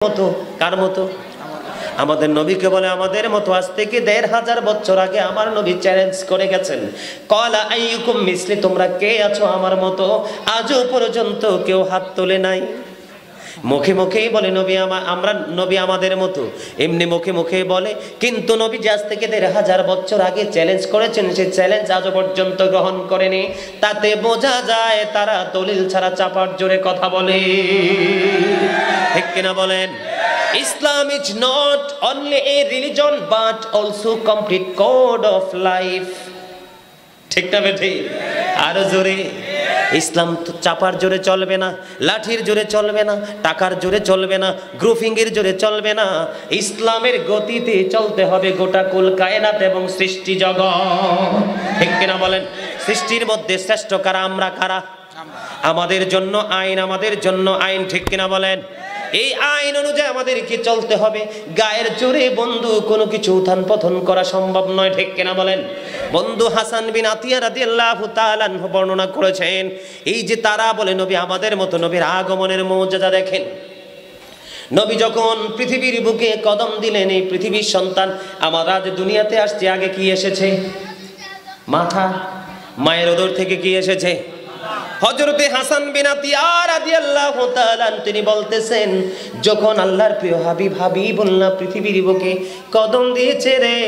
মতো কার মতো? আমাদের নবীকে বলে আমাদের মতো। আজ থেকে ১৫০০ বছর আগে আমার নবী চ্যালেঞ্জ করে গেছেন, ক্বালা আইয়ুকুম মিসলি, তোমরা কে আছো আমার মতো? আজও পর্যন্ত কেউ হাত তোলে নাই। মুখে মুখেই বলে আমরা নবী আমাদের মতো, এমনি মুখে মুখে বলে, কিন্তু নবী আজ থেকে ১৫০০ বছর আগে চ্যালেঞ্জ করেছেন, সেই চ্যালেঞ্জ আজও পর্যন্ত গ্রহণ করেনি। তাতে বোঝা যায় তারা দলিল ছাড়া চাপার জোরে কথা বলে। ঠিক কিনা বলেন? Islam is not only a religion but also complete code of life. ঠিক না বেঠি? আরো জোরে। ইসলাম তো চাপার জোরে চলবে না, লাঠির জোরে চলবে না, টাকার জোরে চলবে না, গ্রুপিং এর জোরে চলবে না। ইসলামের গতিতে চলতে হবে গোটা কুল কায়নাত এবং সৃষ্টি জগৎ। ঠিক কিনা বলেন? সৃষ্টির মধ্যে শ্রেষ্ঠ কারা? আমরা কারা? আমাদের জন্য আইন, আমাদের জন্য আইন। ঠিক কিনা বলেন? এই আইন অনুযায়ী আমাদেরকে চলতে হবে। গায়ের জোরে বন্ধু কোনো কিছু উত্থান পতন করা সম্ভব নয়। ঠিক কিনা বলেন? বন্ধু হাসান বিন আতিয়া রাদিয়াল্লাহু তাআলা আনহু বর্ণনা করেছেন, এই যে তারা বলে নবী আমাদের মতো, নবীর আগমনের মুজিজা দেখেন। নবী যখন পৃথিবীর বুকে কদম দিলেন, এই পৃথিবীর সন্তান আমার আজ দুনিয়াতে আসছে, আগে কি এসেছে? মাথা। মায়ের উদর থেকে কি এসেছে? হযরতে হাসান বিন আতিয়া রাদিয়াল্লাহু তাআলা তিনি বলতেছেন, যখন আল্লাহর প্রিয় হাবিবুল্লাহ পৃথিবীর বুকে কদম দিয়েছে রে,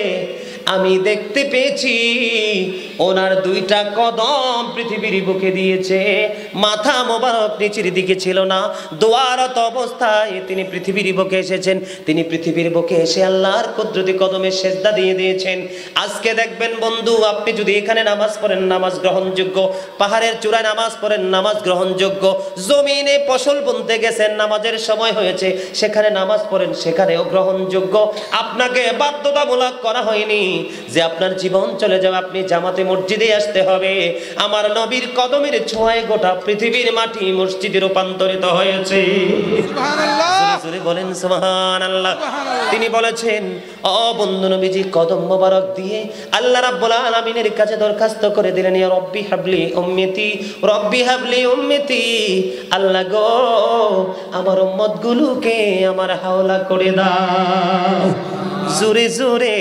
আমি দেখতে পেয়েছি ওনার দুইটা কদম পৃথিবীর বুকে দিয়েছে, মাথা মোবারক নিচের দিকে ছিল না। দোয়ারত অবস্থায় তিনি পৃথিবীর বুকে এসেছেন। তিনি পৃথিবীর বুকে এসে আল্লাহর কুদরতি কদমে সেজদা দিয়ে দিয়েছেন। আজকে দেখবেন বন্ধু, আপনি যদি এখানে নামাজ পড়েন, নামাজ গ্রহণযোগ্য। পাহাড়ের চূড়ায় নামাজ পড়েন, নামাজ গ্রহণযোগ্য। জমিনে ফসল বুনতে গেছেন, নামাজের সময় হয়েছে, সেখানে নামাজ পড়েন, সেখানেও গ্রহণযোগ্য। আপনাকে বাধ্যতামূলক করা হয়নি যে আপনার জীবন চলে যাবে, আপনি জামাতে মসজিদে আসতে হবে। আমার নবীর কদমের ছোঁয়ায় গোটা পৃথিবীর মাটি মসজিদে রূপান্তরিত হয়েছে। সুবহানাল্লাহ, জোরে বলেন সুবহানাল্লাহ। তিনি বলেছেন, ও বন্ধু, নবীজি কদম মোবারক দিয়ে আল্লাহ রাব্বুল আলামিনের কাছে দরখাস্ত করে দিলেন, ইয়া রব্বি হাবলি উম্মতি, রব্বি হাবলি উম্মতি, আল্লাহ গো আমার উম্মতগুলোকে আমার হাওলা করে দাও। জোরে জোরে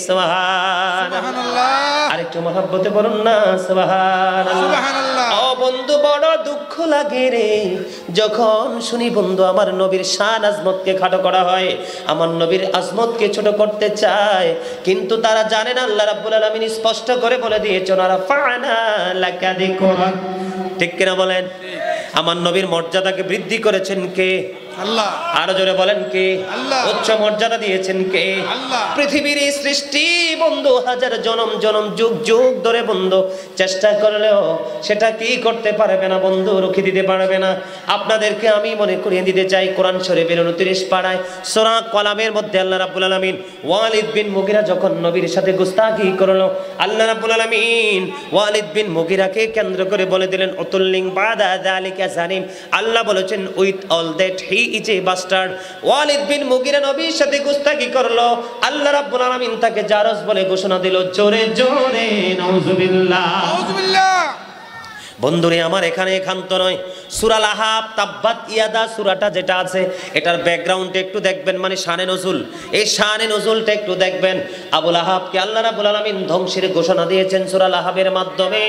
সুবহানাল্লাহ। আরেকটু মহব্বতে বলুন না সুবহানাল্লাহ। ও বন্ধু, বড় দুঃখ লাগে রে যখন শুনি বন্ধু আমার নবীর শান আজমতকে খাটো করা হয়, আমার নবীর আজমতকে ছোট করতে চায়, কিন্তু তারা জানেন আল্লাহ রাব্বুল আলামিন স্পষ্ট করে বলে দিয়েছেন, রাফা'না লাকা যিকরাক। ঠিক কিনা বলেন? আমার নবীর মর্যাদাকে বৃদ্ধি করেছেন কে? আল্লাহ। আরো জোরে বলেন কে? আল্লাহ। উচ্চ মর্যাদা দিয়েছেন কে? আল্লাহ। পৃথিবীর এই সৃষ্টি বন্ধু হাজার জনম জনম যুগ যুগ ধরে বন্ধু চেষ্টা করলেও সেটা কি করতে পারবে না বন্ধু, রুখে দিতে পারবে না। আপনাদেরকে আমি মনে করিয়ে দিতে চাই, কোরআন শরীফের 29 পারায় সূরা কলামের মধ্যে আল্লাহ রাব্বুল আলামিন ওয়ালিদ বিন মুগিরা যখন নবীর সাথে গুস্তাখি করলো, আল্লাহ রাব্বুল আলামিন ওয়ালিদ বিন মুগিরাকে কেন্দ্র করে বলে দিলেন, উতুল্লিং বাদা যালিকা জানিম। আল্লাহ বলেছেন, with all that he is a bastard. Walid bin Mughira নবীর সাথে গুস্তাখি করলো, আল্লাহ রাব্বুল আলামিন তাকে জারজ বলে ঘোষণা দিল। জোরে জোরে নাউজুবিল্লাহ, নাউজুবিল্লাহ। বন্ধুরে আমার, এখানে একান্ত নয়, সূরা আল-আহকাফ তাব্বাত ইয়াদা সূরাটা যেটা আছে, এটার ব্যাকগ্রাউন্ডে একটু দেখবেন, মানে শানে নজুল, এই শানে নজুলটা একটু দেখবেন। আবুল আহাবকে আল্লাহ রাব্বুল আলামিন ধ্বংসের ঘোষণা দিয়েছেন সূরা আল-আহকাফের মাধ্যমে,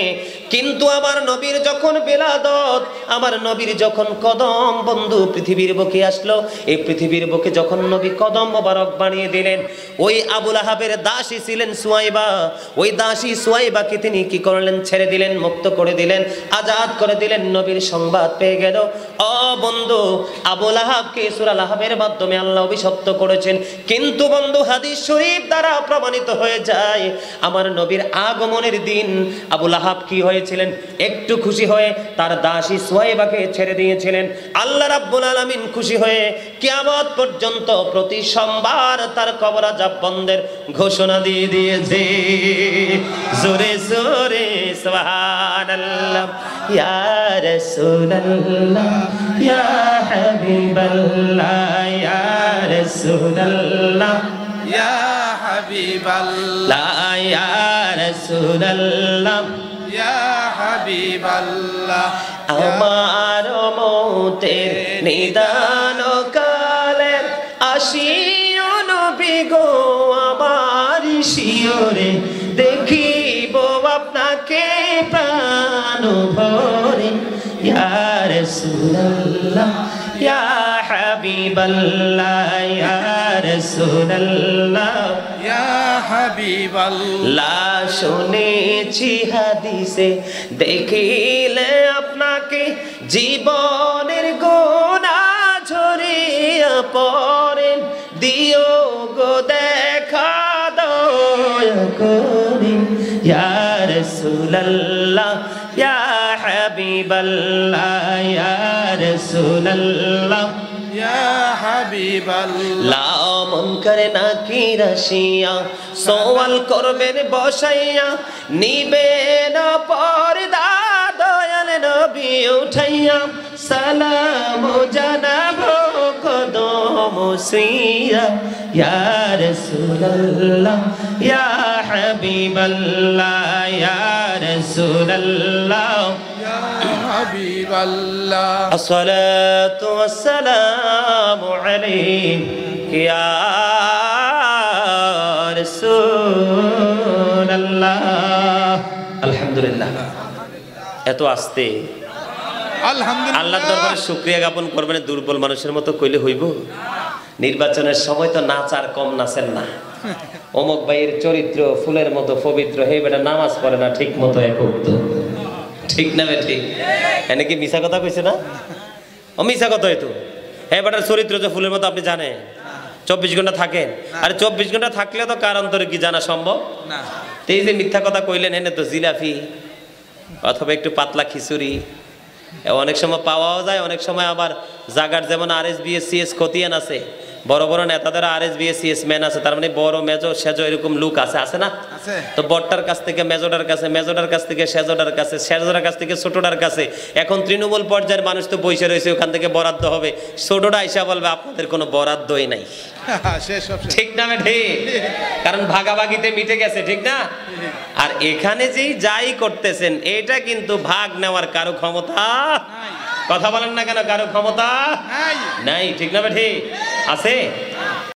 কিন্তু আমার নবীর যখন বেলাদত, আমার নবীর যখন কদম বন্ধু পৃথিবীর বুকে আসলো, এই পৃথিবীর বুকে যখন নবী কদম মোবারক বানিয়ে দিলেন, ওই আবুল আহাবের দাসী ছিলেন সুয়াইবা, ওই দাসী সুয়াইবাকে তিনি কি করলেন? ছেড়ে দিলেন, মুক্ত করে দিলেন, আজাদ করে দিলেন। নবীর সংবাদ পেয়ে গেল, ও বন্ধু আবুল আহাবকে সূরা আল-আহকাফের মাধ্যমে আল্লাহ অভিশপ্ত করেছেন, কিন্তু বন্ধু হাদিস শরীফ দ্বারা প্রমাণিত হয়ে যায়, আমার নবীর আগমনের দিন আবুল আহাব কি হয়েছিলেন? একটু খুশি হয়ে তার দাসী সুয়াইবাকে ছেড়ে দিয়েছিলেন। আল্লাহ রাব্বুল আলামিন খুশি হয়ে কিয়ামত পর্যন্ত প্রতি সোমবার তার কবর আযাব বন্ধের ঘোষণা দিয়ে দিয়েছে। জোরে জোরে সুবহানাল্লাহ। ইয়া রাসূলুল্লাহ, ইয়া হাবিবাল্লাহ, ইয়া রাসূলুল্লাহ, ইয়া হাবিবাল্লাহ, ইয়া রাসূলুল্লাহ, ইয়া হাবিবাল্লাহ। আমার মৌতের নিদান কালে আসিও নবী গো আমার শিয়রে দেখিব আপনাকে প্রাণ ভরে ইয়া রাসূলুল্লাহ ইয়া হাবিবাল্লাহ ইয়া রাসূলুল্লাহ ইয়া হাবিবাল্লাহ শুনেছি হাদিসে দেখিলে আপনাকে জীবনের গোনা ঝরিয়া পড়ে দিও গো দেখা দয়া করে ইয়া রাসূলুল্লাহ ইয়া হাবিবাল্লাহ ইয়া রাসূলুল্লাহ ইয়া হাবিবাল্লাহ মন করে না কি রাশিয়া সওয়াল করবেন বসাইয়া নিবেন পর্দা দয়াল নবী উঠাইয়া সালাম জানাবো কদম সিয়া ইয়া রাসূলুল্লাহ ইয়া হাবিবাল্লাহ ইয়া রাসূলুল্লাহ ইয়া হাবিবাল্লাহ আসসালাতু ওয়াসসালামু আলাইকা ইয়া রাসূলুল্লাহ আলহামদুলিল্লাহ এত আস্তে আলহামদুলিল্লাহ আল্লাহর দরবারে শুকরিয়া জ্ঞাপন করবেন দুর্বল মানুষের মতো কইলে হইব নির্বাচনের সময় তো নাচার কম নাচেন না অমুক ভাইয়ের চরিত্র ফুলের মতো পবিত্র হে বেটা নামাজ পড়ে না ঠিক মতো একক ঠিক না বে ঠিক এনে কি মিছা কথা কইছে না ও মিছা কথা হয়তো হে বেটার চরিত্র যে ফুলের মতো আপনি জানেন 24 ঘন্টা থাকেন আরে 24 ঘন্টা থাকলে তো কার অন্তরে কি জানা সম্ভব না এই যে মিথ্যা কথা কইলেন এনে তো জিলাপি অথবা একটু পাতলা খিচুড়ি অনেক সময় পাওয়াও যায় অনেক সময় আবার জাগার যেমন আরএসবিএসসিএস খতিয়ান আছে বড় বড় নেতাদের আরএসবিএসসিএস ম্যান আছে তার মানে বড় মেজো সেজো এরকম লুক আছে আছে না আছে তো বড়টার কাছ থেকে মেজোটার কাছে মেজোটার কাছ থেকে সেজোটার কাছে সেজোটার কাছ থেকে ছোটটার কাছে এখন তৃণমূল পর্যায়ের মানুষ তো বসে রয়েছে ওখান থেকে বরাদ্দ হবে ছোটটা আইসা বলবে আপনাদের কোনো বরাদ্দই নাই শেষ সব শেষ। ঠিক না ঠিক কারণ ভাগাভাগিতে মিটে গেছে ঠিক না আর এখানে যেই যাই করতেছেন এটা কিন্তু ভাগ নেওয়ার কারো ক্ষমতা কথা বলেন না কেন কারো ক্ষমতা নাই নাই ঠিক না ঠিক আছে